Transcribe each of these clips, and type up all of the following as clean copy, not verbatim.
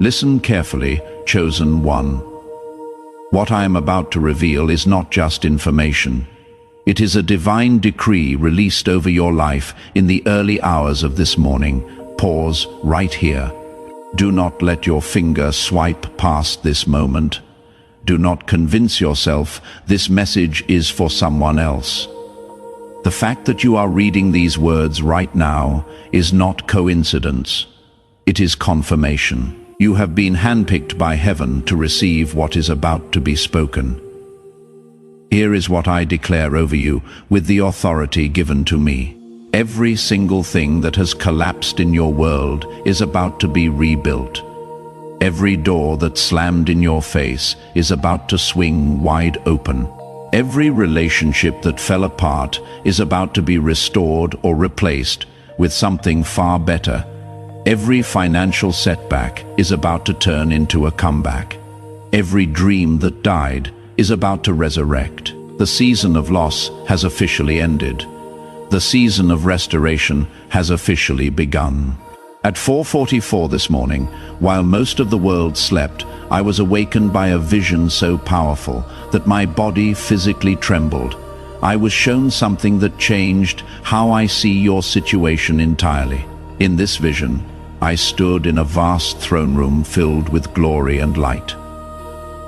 Listen carefully, chosen one. What I am about to reveal is not just information. It is a divine decree released over your life in the early hours of this morning. Pause right here. Do not let your finger swipe past this moment. Do not convince yourself this message is for someone else. The fact that you are reading these words right now is not coincidence. It is confirmation. You have been handpicked by heaven to receive what is about to be spoken. Here is what I declare over you with the authority given to me. Every single thing that has collapsed in your world is about to be rebuilt. Every door that slammed in your face is about to swing wide open. Every relationship that fell apart is about to be restored or replaced with something far better. Every financial setback is about to turn into a comeback. Every dream that died is about to resurrect. The season of loss has officially ended. The season of restoration has officially begun. At 4:44 this morning, while most of the world slept, I was awakened by a vision so powerful that my body physically trembled. I was shown something that changed how I see your situation entirely. In this vision, I stood in a vast throne room filled with glory and light.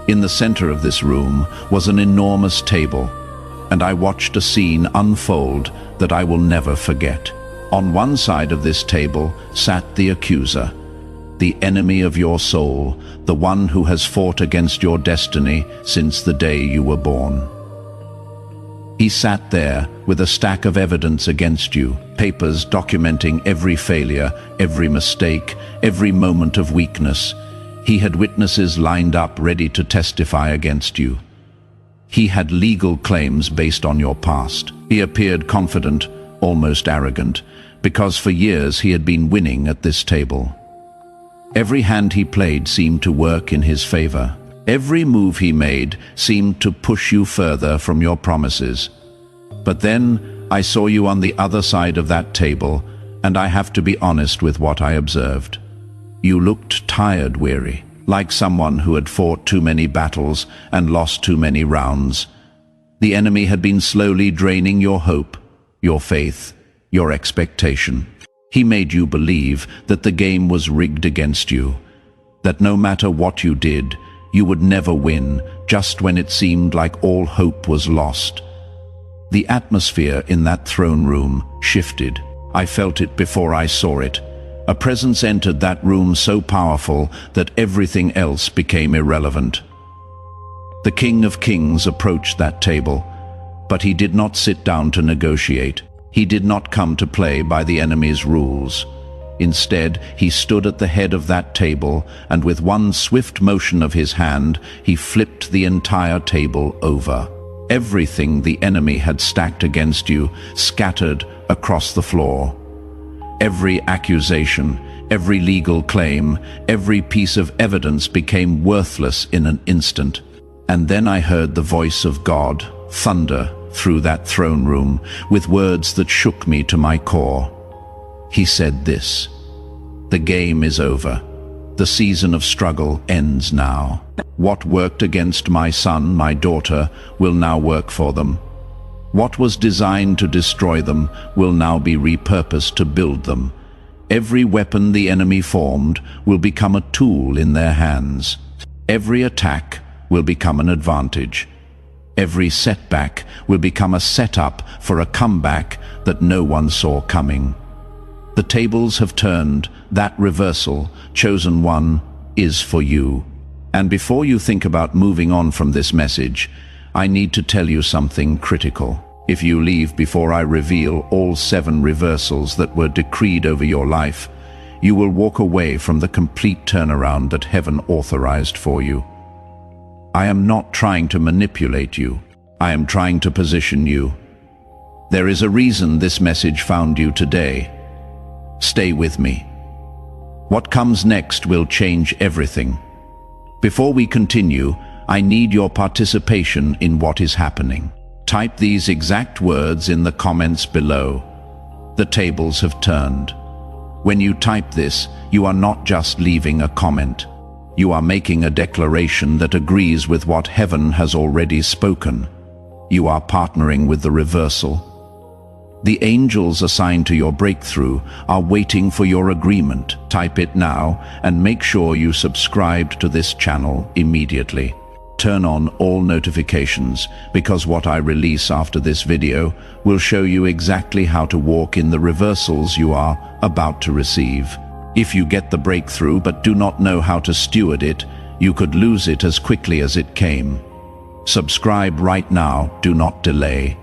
In the center of this room was an enormous table, and I watched a scene unfold that I will never forget. On one side of this table sat the accuser, the enemy of your soul, the one who has fought against your destiny since the day you were born. He sat there with a stack of evidence against you, papers documenting every failure, every mistake, every moment of weakness. He had witnesses lined up ready to testify against you. He had legal claims based on your past. He appeared confident, almost arrogant, because for years he had been winning at this table. Every hand he played seemed to work in his favor. Every move he made seemed to push you further from your promises. But then I saw you on the other side of that table, and I have to be honest with what I observed. You looked tired, weary, like someone who had fought too many battles and lost too many rounds. The enemy had been slowly draining your hope, your faith, your expectation. He made you believe that the game was rigged against you, that no matter what you did, you would never win, just when it seemed like all hope was lost. The atmosphere in that throne room shifted. I felt it before I saw it. A presence entered that room so powerful that everything else became irrelevant. The King of Kings approached that table, but he did not sit down to negotiate. He did not come to play by the enemy's rules. Instead, he stood at the head of that table, and with one swift motion of his hand, he flipped the entire table over. Everything the enemy had stacked against you scattered across the floor. Every accusation, every legal claim, every piece of evidence became worthless in an instant. And then I heard the voice of God thunder through that throne room with words that shook me to my core. He said this: "The game is over. The season of struggle ends now. What worked against my son, my daughter, will now work for them. What was designed to destroy them will now be repurposed to build them. Every weapon the enemy formed will become a tool in their hands. Every attack will become an advantage. Every setback will become a setup for a comeback that no one saw coming. The tables have turned. That reversal, chosen one, is for you." And before you think about moving on from this message, I need to tell you something critical. If you leave before I reveal all 7 reversals that were decreed over your life, you will walk away from the complete turnaround that heaven authorized for you. I am not trying to manipulate you. I am trying to position you. There is a reason this message found you today. Stay with me. What comes next will change everything. Before we continue, I need your participation in what is happening. Type these exact words in the comments below. The tables have turned. When you type this, you are not just leaving a comment. You are making a declaration that agrees with what heaven has already spoken. You are partnering with the reversal. The angels assigned to your breakthrough are waiting for your agreement. Type it now and make sure you subscribe to this channel immediately. Turn on all notifications, because what I release after this video will show you exactly how to walk in the reversals you are about to receive. If you get the breakthrough but do not know how to steward it, you could lose it as quickly as it came. Subscribe right now, do not delay.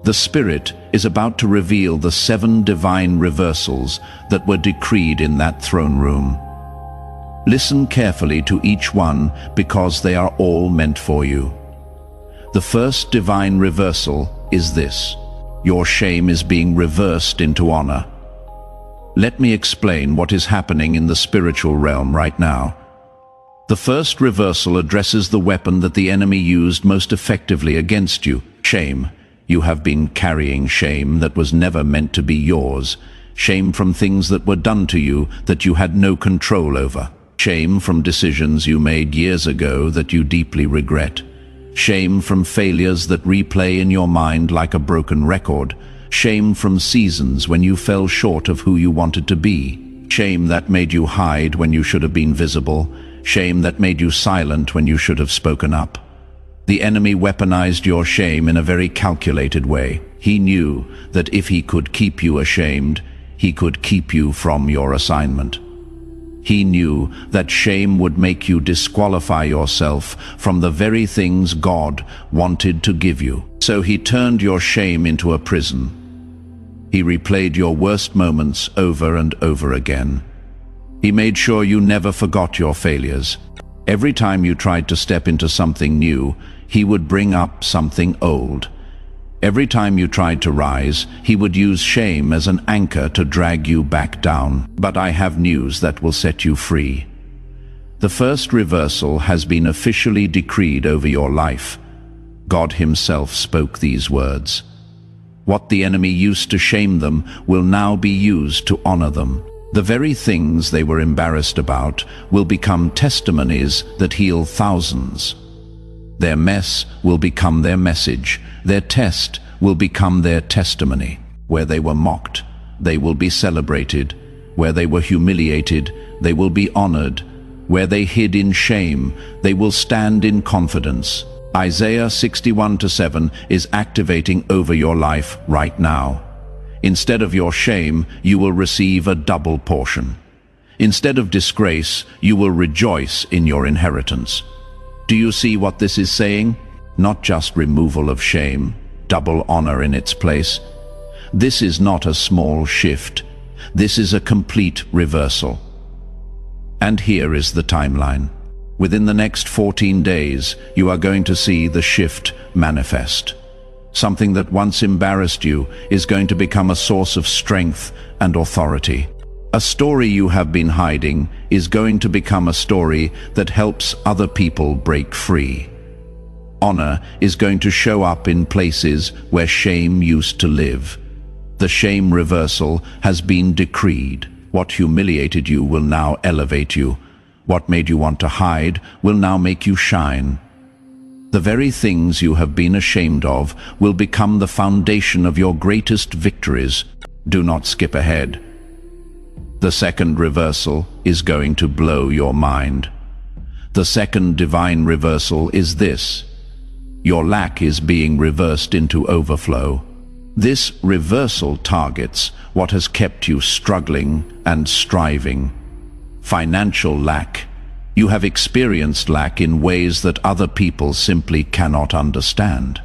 The Spirit is about to reveal the 7 divine reversals that were decreed in that throne room. Listen carefully to each one, because they are all meant for you. The first divine reversal is this: your shame is being reversed into honor. Let me explain what is happening in the spiritual realm right now. The first reversal addresses the weapon that the enemy used most effectively against you: shame. You have been carrying shame that was never meant to be yours. Shame from things that were done to you that you had no control over. Shame from decisions you made years ago that you deeply regret. Shame from failures that replay in your mind like a broken record. Shame from seasons when you fell short of who you wanted to be. Shame that made you hide when you should have been visible. Shame that made you silent when you should have spoken up. The enemy weaponized your shame in a very calculated way. He knew that if he could keep you ashamed, he could keep you from your assignment. He knew that shame would make you disqualify yourself from the very things God wanted to give you. So he turned your shame into a prison. He replayed your worst moments over and over again. He made sure you never forgot your failures. Every time you tried to step into something new, he would bring up something old. Every time you tried to rise, he would use shame as an anchor to drag you back down. But I have news that will set you free. The first reversal has been officially decreed over your life. God himself spoke these words. What the enemy used to shame them will now be used to honor them. The very things they were embarrassed about will become testimonies that heal thousands. Their mess will become their message. Their test will become their testimony. Where they were mocked, they will be celebrated. Where they were humiliated, they will be honored. Where they hid in shame, they will stand in confidence. Isaiah 61:7 is activating over your life right now. Instead of your shame, you will receive a double portion. Instead of disgrace, you will rejoice in your inheritance. Do you see what this is saying? Not just removal of shame, double honor in its place. This is not a small shift. This is a complete reversal. And here is the timeline. Within the next 14 days, you are going to see the shift manifest. Something that once embarrassed you is going to become a source of strength and authority. A story you have been hiding is going to become a story that helps other people break free. Honor is going to show up in places where shame used to live. The shame reversal has been decreed. What humiliated you will now elevate you. What made you want to hide will now make you shine. The very things you have been ashamed of will become the foundation of your greatest victories. Do not skip ahead. The second reversal is going to blow your mind. The second divine reversal is this: your lack is being reversed into overflow. This reversal targets what has kept you struggling and striving. Financial lack. You have experienced lack in ways that other people simply cannot understand.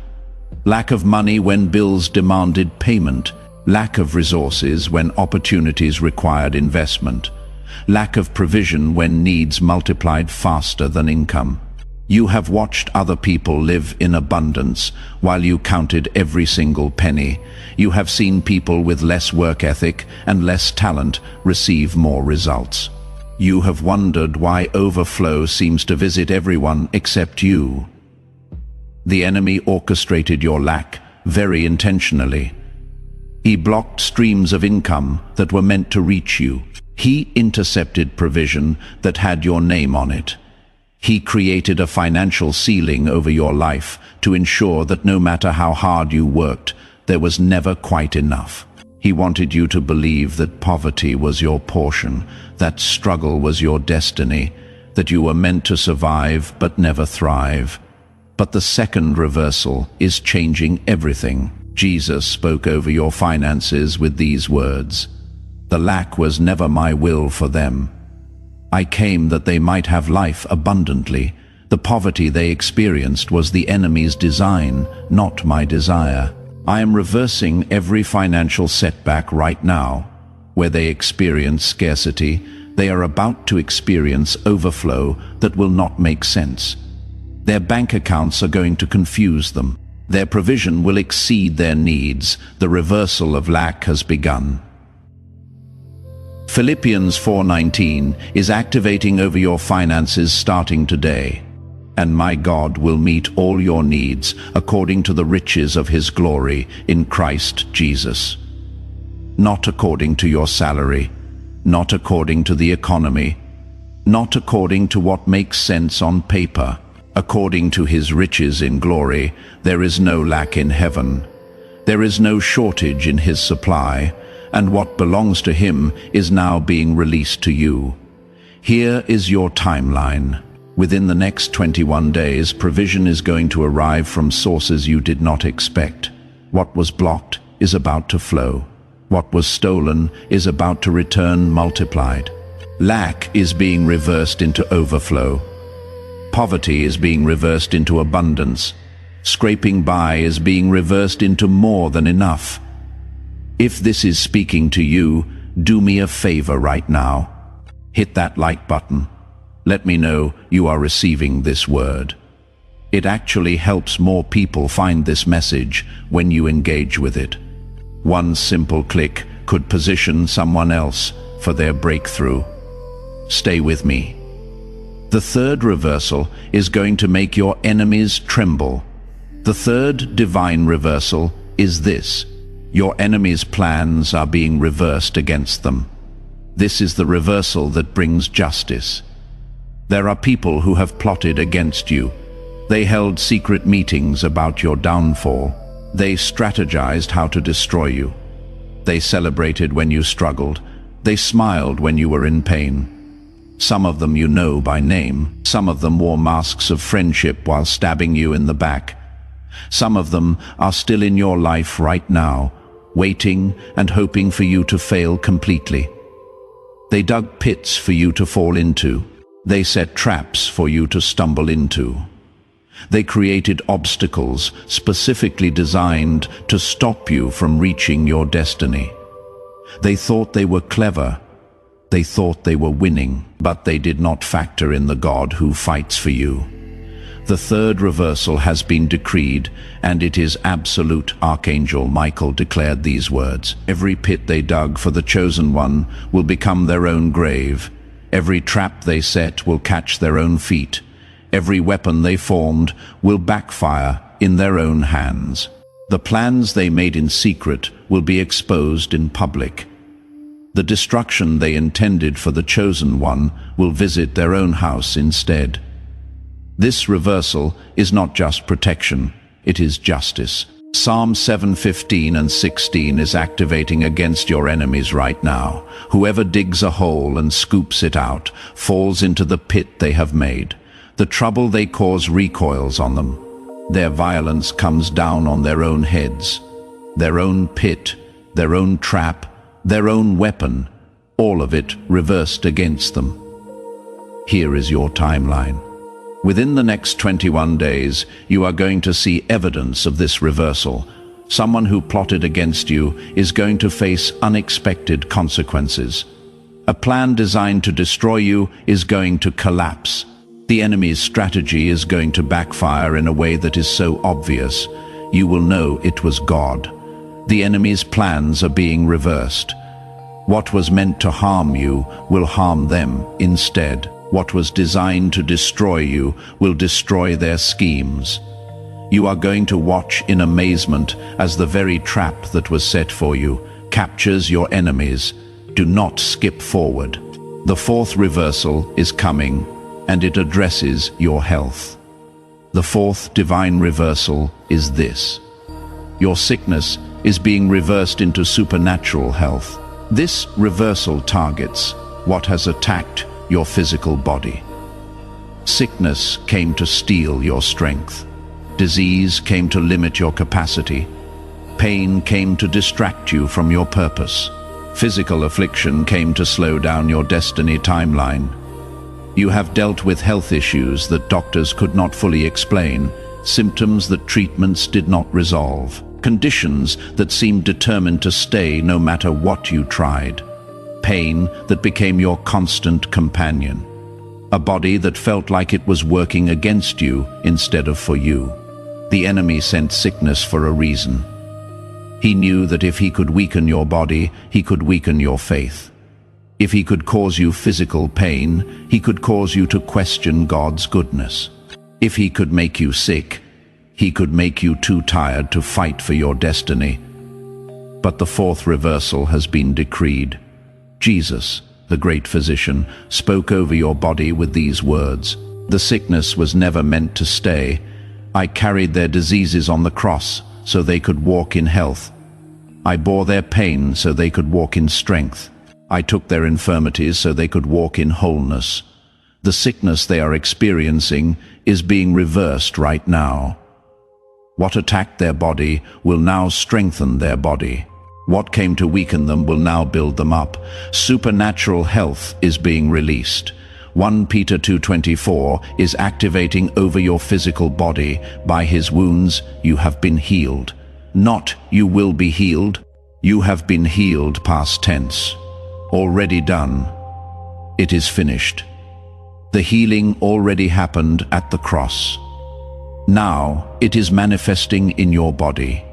Lack of money when bills demanded payment. Lack of resources when opportunities required investment. Lack of provision when needs multiplied faster than income. You have watched other people live in abundance while you counted every single penny. You have seen people with less work ethic and less talent receive more results. You have wondered why overflow seems to visit everyone except you. The enemy orchestrated your lack very intentionally. He blocked streams of income that were meant to reach you. He intercepted provision that had your name on it. He created a financial ceiling over your life to ensure that no matter how hard you worked, there was never quite enough. He wanted you to believe that poverty was your portion, that struggle was your destiny, that you were meant to survive but never thrive. But the second reversal is changing everything. Jesus spoke over your finances with these words, "The lack was never my will for them. I came that they might have life abundantly. The poverty they experienced was the enemy's design, not my desire. I am reversing every financial setback right now. Where they experience scarcity, they are about to experience overflow that will not make sense. Their bank accounts are going to confuse them. Their provision will exceed their needs. The reversal of lack has begun." Philippians 4:19 is activating over your finances starting today. "And my God will meet all your needs according to the riches of his glory in Christ Jesus." Not according to your salary, not according to the economy, not according to what makes sense on paper. According to his riches in glory, there is no lack in heaven. There is no shortage in his supply, and what belongs to him is now being released to you. Here is your timeline. Within the next 21 days, provision is going to arrive from sources you did not expect. What was blocked is about to flow. What was stolen is about to return multiplied. Lack is being reversed into overflow. Poverty is being reversed into abundance. Scraping by is being reversed into more than enough. If this is speaking to you, do me a favor right now. Hit that like button. Let me know you are receiving this word. It actually helps more people find this message when you engage with it. One simple click could position someone else for their breakthrough. Stay with me. The third reversal is going to make your enemies tremble. The third divine reversal is this: your enemies' plans are being reversed against them. This is the reversal that brings justice. There are people who have plotted against you. They held secret meetings about your downfall. They strategized how to destroy you. They celebrated when you struggled. They smiled when you were in pain. Some of them you know by name. Some of them wore masks of friendship while stabbing you in the back. Some of them are still in your life right now, waiting and hoping for you to fail completely. They dug pits for you to fall into. They set traps for you to stumble into. They created obstacles specifically designed to stop you from reaching your destiny. They thought they were clever. They thought they were winning, but they did not factor in the God who fights for you. The third reversal has been decreed, and it is absolute. Archangel Michael declared these words: "Every pit they dug for the chosen one will become their own grave. Every trap they set will catch their own feet. Every weapon they formed will backfire in their own hands. The plans they made in secret will be exposed in public. The destruction they intended for the chosen one will visit their own house instead." This reversal is not just protection, it is justice. Psalm 7:15 and 16 is activating against your enemies right now. Whoever digs a hole and scoops it out falls into the pit they have made. The trouble they cause recoils on them. Their violence comes down on their own heads. Their own pit, their own trap, their own weapon, all of it reversed against them. Here is your timeline. Within the next 21 days, you are going to see evidence of this reversal. Someone who plotted against you is going to face unexpected consequences. A plan designed to destroy you is going to collapse. The enemy's strategy is going to backfire in a way that is so obvious, you will know it was God. The enemy's plans are being reversed. What was meant to harm you will harm them instead. What was designed to destroy you will destroy their schemes. You are going to watch in amazement as the very trap that was set for you captures your enemies. Do not skip forward. The fourth reversal is coming. and it addresses your health. The fourth divine reversal is this. Your sickness is being reversed into supernatural health. This reversal targets what has attacked your physical body. Sickness came to steal your strength. Disease came to limit your capacity. Pain came to distract you from your purpose. Physical affliction came to slow down your destiny timeline. You have dealt with health issues that doctors could not fully explain, symptoms that treatments did not resolve, conditions that seemed determined to stay no matter what you tried, pain that became your constant companion, a body that felt like it was working against you instead of for you. The enemy sent sickness for a reason. He knew that if he could weaken your body, he could weaken your faith. If he could cause you physical pain, he could cause you to question God's goodness. If he could make you sick, he could make you too tired to fight for your destiny. But the fourth reversal has been decreed. Jesus, the great physician, spoke over your body with these words. The sickness was never meant to stay. I carried their diseases on the cross so they could walk in health. I bore their pain so they could walk in strength. I took their infirmities so they could walk in wholeness. The sickness they are experiencing is being reversed right now. What attacked their body will now strengthen their body. What came to weaken them will now build them up. Supernatural health is being released. 1 Peter 2:24 is activating over your physical body. By his wounds you have been healed. Not you will be healed. You have been healed, past tense. Already done. It is finished. The healing already happened at the cross. Now it is manifesting in your body.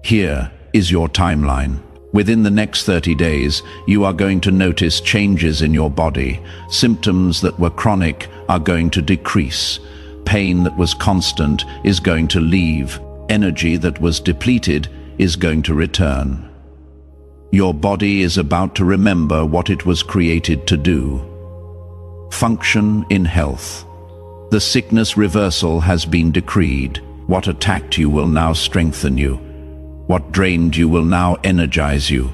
Here is your timeline. Within the next 30 days, you are going to notice changes in your body. Symptoms that were chronic are going to decrease. Pain that was constant is going to leave. Energy that was depleted is going to return. Your body is about to remember what it was created to do. Function in health. The sickness reversal has been decreed. What attacked you will now strengthen you. What drained you will now energize you.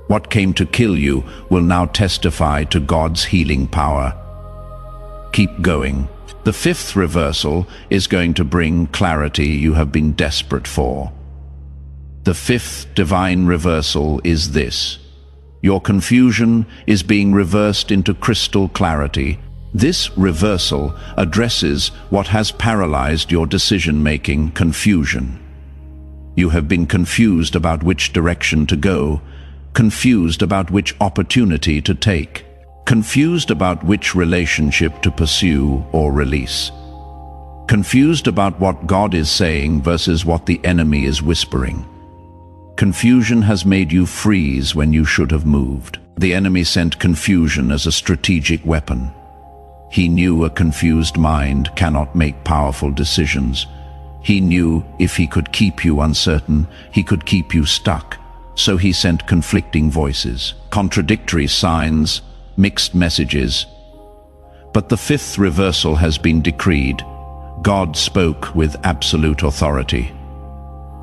What came to kill you will now testify to God's healing power. Keep going. The fifth reversal is going to bring clarity you have been desperate for. The fifth divine reversal is this. Your confusion is being reversed into crystal clarity. This reversal addresses what has paralyzed your decision-making: confusion. You have been confused about which direction to go, confused about which opportunity to take, confused about which relationship to pursue or release, confused about what God is saying versus what the enemy is whispering. Confusion has made you freeze when you should have moved. The enemy sent confusion as a strategic weapon. He knew a confused mind cannot make powerful decisions. He knew if he could keep you uncertain, he could keep you stuck. So he sent conflicting voices, contradictory signs, mixed messages. But the fifth reversal has been decreed. God spoke with absolute authority.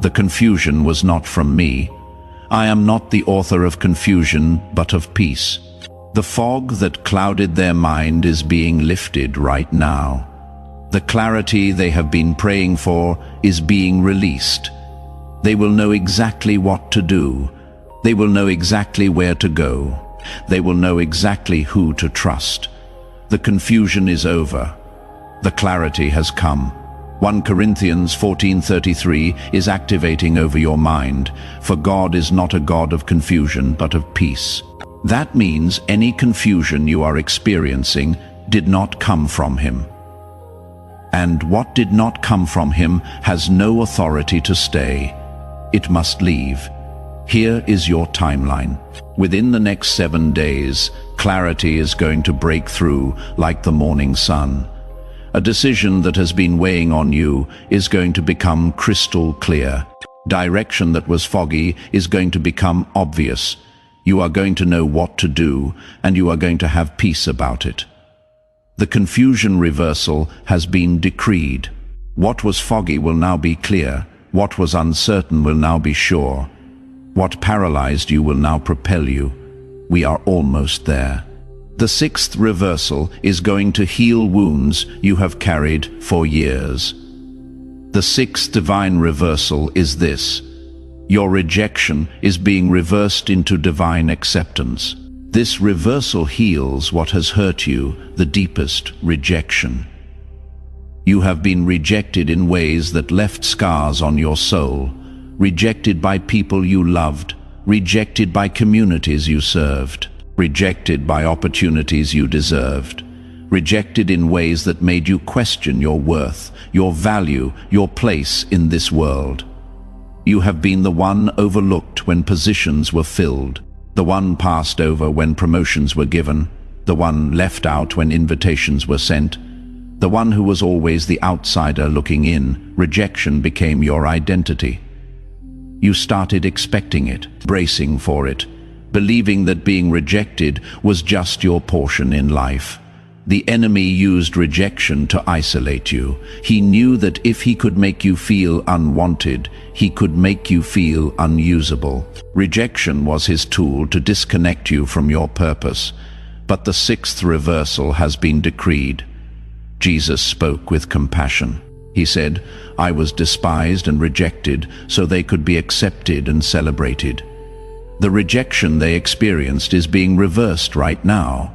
The confusion was not from me. I am not the author of confusion, but of peace. The fog that clouded their mind is being lifted right now. The clarity they have been praying for is being released. They will know exactly what to do. They will know exactly where to go. They will know exactly who to trust. The confusion is over. The clarity has come. 1 Corinthians 14:33 is activating over your mind. For God is not a God of confusion, but of peace. That means any confusion you are experiencing did not come from him. And what did not come from him has no authority to stay. It must leave. Here is your timeline. Within the next 7 days, clarity is going to break through like the morning sun. A decision that has been weighing on you is going to become crystal clear. Direction that was foggy is going to become obvious. You are going to know what to do, and you are going to have peace about it. The confusion reversal has been decreed. What was foggy will now be clear. What was uncertain will now be sure. What paralyzed you will now propel you. We are almost there. The sixth reversal is going to heal wounds you have carried for years. The sixth divine reversal is this: your rejection is being reversed into divine acceptance. This reversal heals what has hurt you, the deepest rejection. You have been rejected in ways that left scars on your soul, rejected by people you loved, rejected by communities you served, rejected by opportunities you deserved, rejected in ways that made you question your worth, your value, your place in this world. You have been the one overlooked when positions were filled, the one passed over when promotions were given, the one left out when invitations were sent, the one who was always the outsider looking in. Rejection became your identity. You started expecting it, bracing for it, believing that being rejected was just your portion in life. The enemy used rejection to isolate you. He knew that if he could make you feel unwanted, he could make you feel unusable. Rejection was his tool to disconnect you from your purpose. But the sixth reversal has been decreed. Jesus spoke with compassion. He said, "I was despised and rejected so they could be accepted and celebrated." The rejection they experienced is being reversed right now.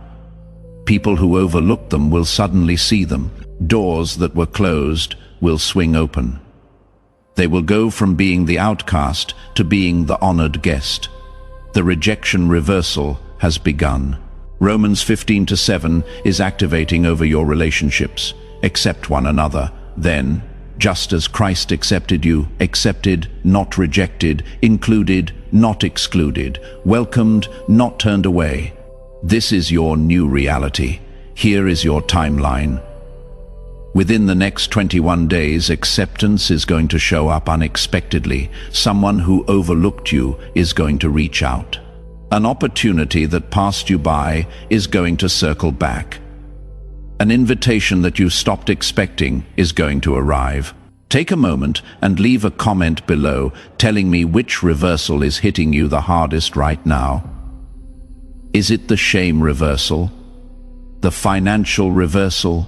People who overlooked them will suddenly see them. Doors that were closed will swing open. They will go from being the outcast to being the honored guest. The rejection reversal has begun. Romans 15:7 is activating over your relationships. Accept one another. Then, just as Christ accepted you, accepted, not rejected, included, not excluded, welcomed, not turned away. This is your new reality. Here is your timeline. Within the next 21 days, acceptance is going to show up unexpectedly. Someone who overlooked you is going to reach out. An opportunity that passed you by is going to circle back. An invitation that you stopped expecting is going to arrive. Take a moment and leave a comment below telling me which reversal is hitting you the hardest right now. Is it the shame reversal? The financial reversal?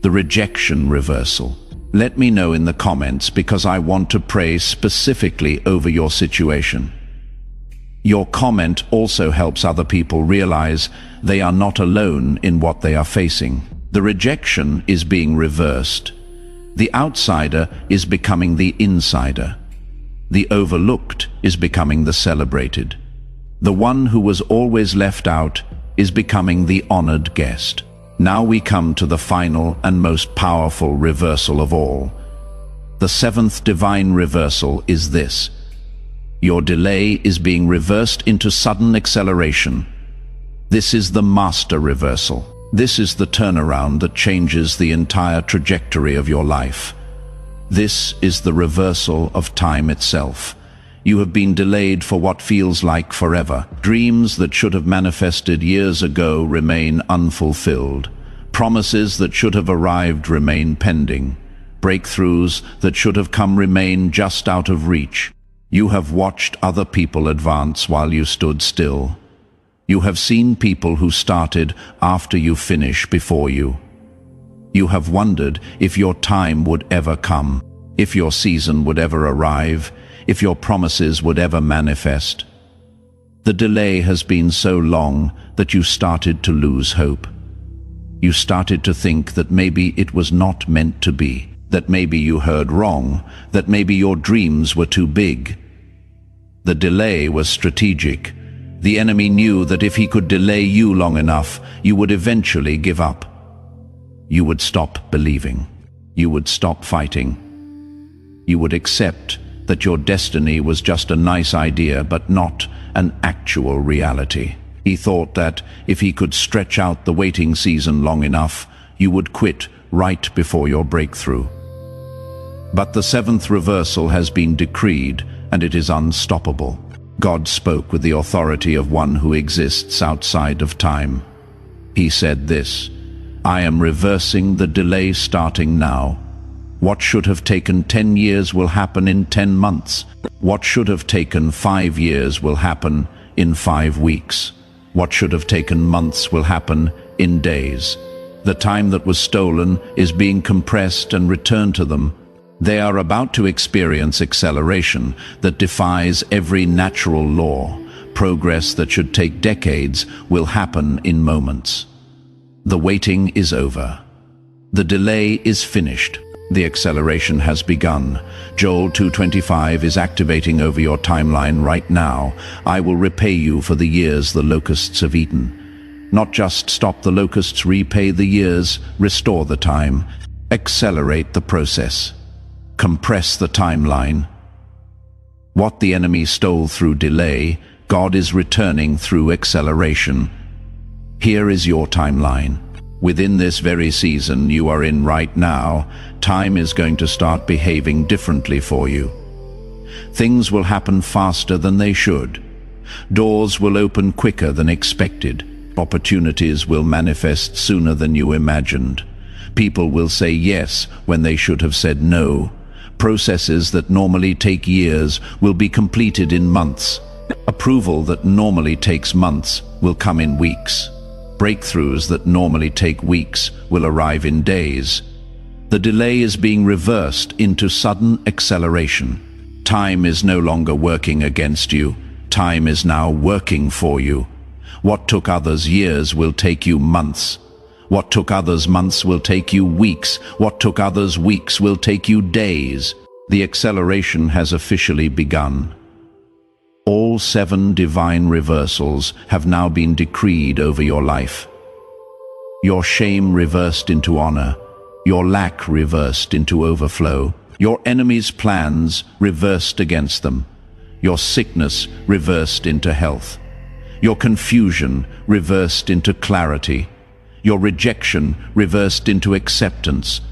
The rejection reversal? Let me know in the comments because I want to pray specifically over your situation. Your comment also helps other people realize they are not alone in what they are facing. The rejection is being reversed. The outsider is becoming the insider. The overlooked is becoming the celebrated. The one who was always left out is becoming the honored guest. Now we come to the final and most powerful reversal of all. The seventh divine reversal is this: your delay is being reversed into sudden acceleration. This is the master reversal. This is the turnaround that changes the entire trajectory of your life. This is the reversal of time itself. You have been delayed for what feels like forever. Dreams that should have manifested years ago remain unfulfilled. Promises that should have arrived remain pending. Breakthroughs that should have come remain just out of reach. You have watched other people advance while you stood still. You have seen people who started after you finished before you. You have wondered if your time would ever come, if your season would ever arrive, if your promises would ever manifest. The delay has been so long that you started to lose hope. You started to think that maybe it was not meant to be, that maybe you heard wrong, that maybe your dreams were too big. The delay was strategic. The enemy knew that if he could delay you long enough, you would eventually give up. You would stop believing. You would stop fighting. You would accept that your destiny was just a nice idea but not an actual reality. He thought that if he could stretch out the waiting season long enough, you would quit right before your breakthrough. But the seventh reversal has been decreed, and it is unstoppable. God spoke with the authority of one who exists outside of time. He said this: I am reversing the delay starting now. What should have taken 10 years will happen in 10 months. What should have taken 5 years will happen in 5 weeks. What should have taken months will happen in days. The time that was stolen is being compressed and returned to them. They are about to experience acceleration that defies every natural law. Progress that should take decades will happen in moments. The waiting is over. The delay is finished. The acceleration has begun. Joel 2:25 is activating over your timeline right now. I will repay you for the years the locusts have eaten. Not just stop the locusts, repay the years, restore the time, accelerate the process, compress the timeline. What the enemy stole through delay, God is returning through acceleration. Here is your timeline. Within this very season you are in right now, time is going to start behaving differently for you. Things will happen faster than they should. Doors will open quicker than expected. Opportunities will manifest sooner than you imagined. People will say yes when they should have said no. Processes that normally take years will be completed in months. Approval that normally takes months will come in weeks. Breakthroughs that normally take weeks will arrive in days. The delay is being reversed into sudden acceleration. Time is no longer working against you. Time is now working for you. What took others years will take you months. What took others months will take you weeks. What took others weeks will take you days. The acceleration has officially begun. All 7 divine reversals have now been decreed over your life. Your shame reversed into honor, your lack reversed into overflow, your enemies' plans reversed against them, your sickness reversed into health, your confusion reversed into clarity, your rejection reversed into acceptance,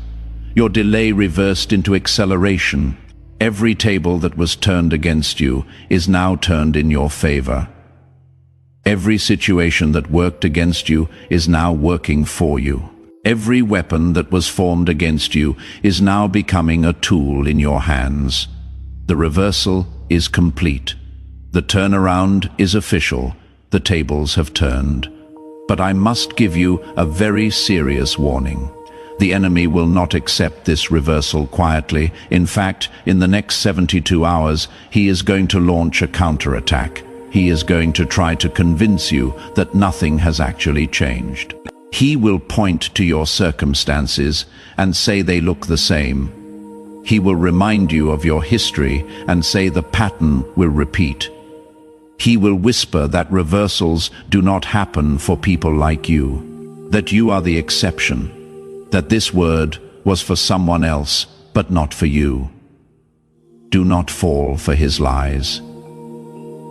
your delay reversed into acceleration. Every table that was turned against you is now turned in your favor. Every situation that worked against you is now working for you. Every weapon that was formed against you is now becoming a tool in your hands. The reversal is complete. The turnaround is official. The tables have turned. But I must give you a very serious warning. The enemy will not accept this reversal quietly. In fact, in the next 72 hours, he is going to launch a counterattack. He is going to try to convince you that nothing has actually changed. He will point to your circumstances and say they look the same. He will remind you of your history and say the pattern will repeat. He will whisper that reversals do not happen for people like you, that you are the exception, that this word was for someone else, but not for you. Do not fall for his lies.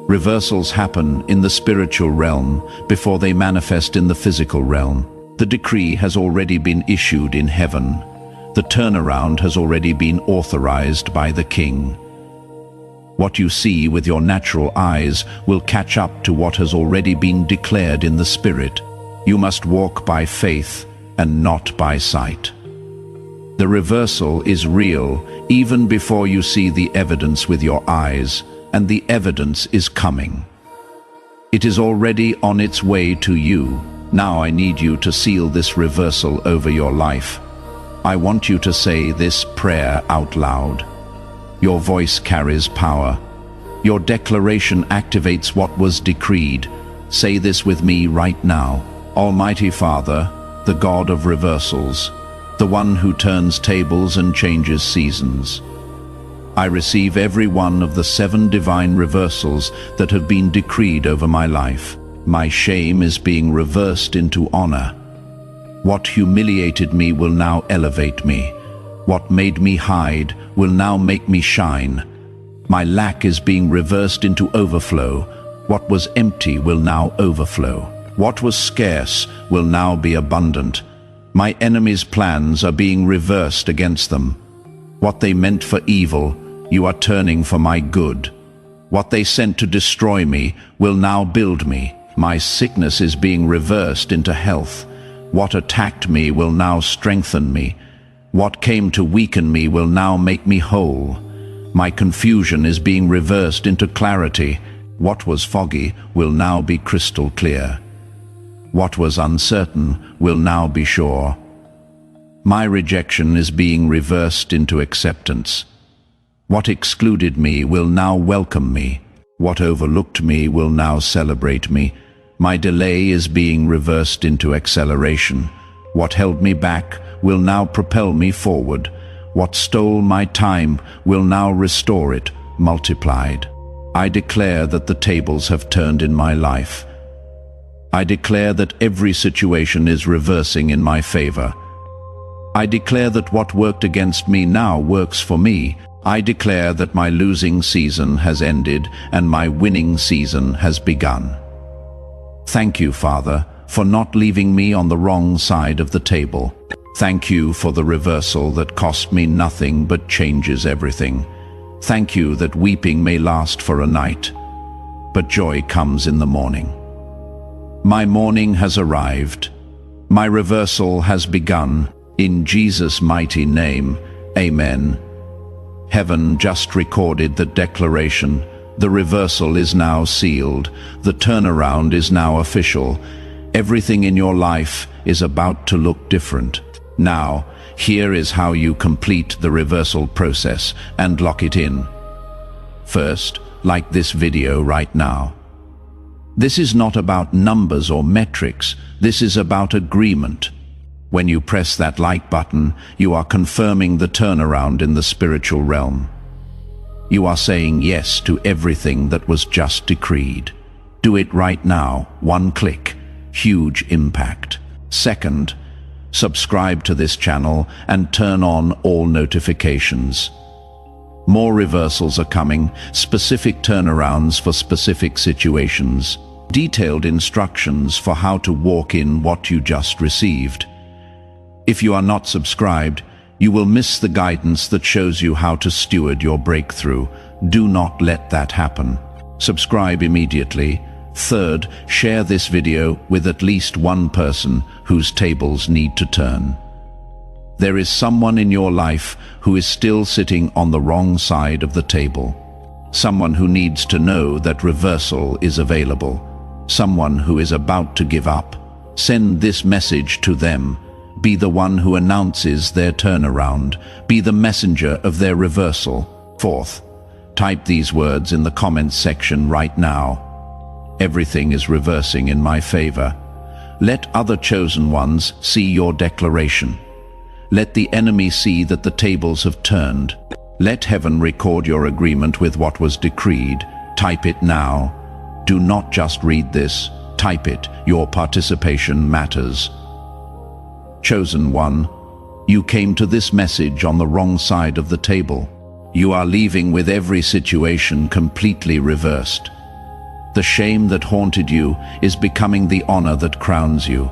Reversals happen in the spiritual realm before they manifest in the physical realm. The decree has already been issued in heaven. The turnaround has already been authorized by the King. What you see with your natural eyes will catch up to what has already been declared in the Spirit. You must walk by faith and not by sight. The reversal is real even before you see the evidence with your eyes, and the evidence is coming. It is already on its way to you. Now I need you to seal this reversal over your life. I want you to say this prayer out loud. Your voice carries power. Your declaration activates what was decreed. Say this with me right now. Almighty Father, the God of reversals, the one who turns tables and changes seasons. I receive every one of the 7 divine reversals that have been decreed over my life. My shame is being reversed into honor. What humiliated me will now elevate me. What made me hide will now make me shine. My lack is being reversed into overflow. What was empty will now overflow. What was scarce will now be abundant. My enemies' plans are being reversed against them. What they meant for evil, you are turning for my good. What they sent to destroy me will now build me. My sickness is being reversed into health. What attacked me will now strengthen me. What came to weaken me will now make me whole. My confusion is being reversed into clarity. What was foggy will now be crystal clear. What was uncertain will now be sure. My rejection is being reversed into acceptance. What excluded me will now welcome me. What overlooked me will now celebrate me. My delay is being reversed into acceleration. What held me back will now propel me forward. What stole my time will now restore it, multiplied. I declare that the tables have turned in my life. I declare that every situation is reversing in my favor. I declare that what worked against me now works for me. I declare that my losing season has ended and my winning season has begun. Thank you, Father, for not leaving me on the wrong side of the table. Thank you for the reversal that cost me nothing but changes everything. Thank you that weeping may last for a night, but joy comes in the morning. My morning has arrived. My reversal has begun. In Jesus' mighty name, amen. Heaven just recorded the declaration. The reversal is now sealed. The turnaround is now official. Everything in your life is about to look different. Now, here is how you complete the reversal process and lock it in. First, like this video right now. This is not about numbers or metrics. This is about agreement. When you press that like button, you are confirming the turnaround in the spiritual realm. You are saying yes to everything that was just decreed. Do it right now, one click, huge impact. Second, subscribe to this channel and turn on all notifications. More reversals are coming, specific turnarounds for specific situations, detailed instructions for how to walk in what you just received. If you are not subscribed, you will miss the guidance that shows you how to steward your breakthrough. Do not let that happen. Subscribe immediately. Third, share this video with at least one person whose tables need to turn. There is someone in your life who is still sitting on the wrong side of the table. Someone who needs to know that reversal is available. Someone who is about to give up. Send this message to them. Be the one who announces their turnaround. Be the messenger of their reversal. Fourth, type these words in the comments section right now. Everything is reversing in my favor. Let other chosen ones see your declaration. Let the enemy see that the tables have turned. Let heaven record your agreement with what was decreed. Type it now. Do not just read this. Type it. Your participation matters. Chosen one, you came to this message on the wrong side of the table. You are leaving with every situation completely reversed. The shame that haunted you is becoming the honor that crowns you.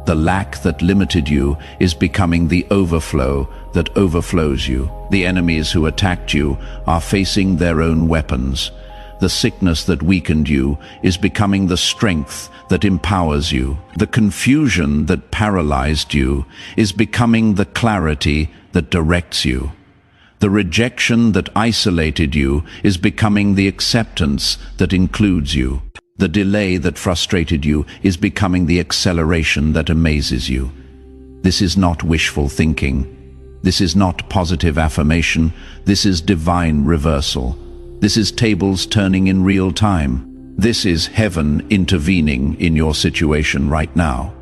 The lack that limited you is becoming the overflow that overflows you. The enemies who attacked you are facing their own weapons. The sickness that weakened you is becoming the strength that empowers you. The confusion that paralyzed you is becoming the clarity that directs you. The rejection that isolated you is becoming the acceptance that includes you. The delay that frustrated you is becoming the acceleration that amazes you. This is not wishful thinking. This is not positive affirmation. This is divine reversal. This is tables turning in real time. This is heaven intervening in your situation right now.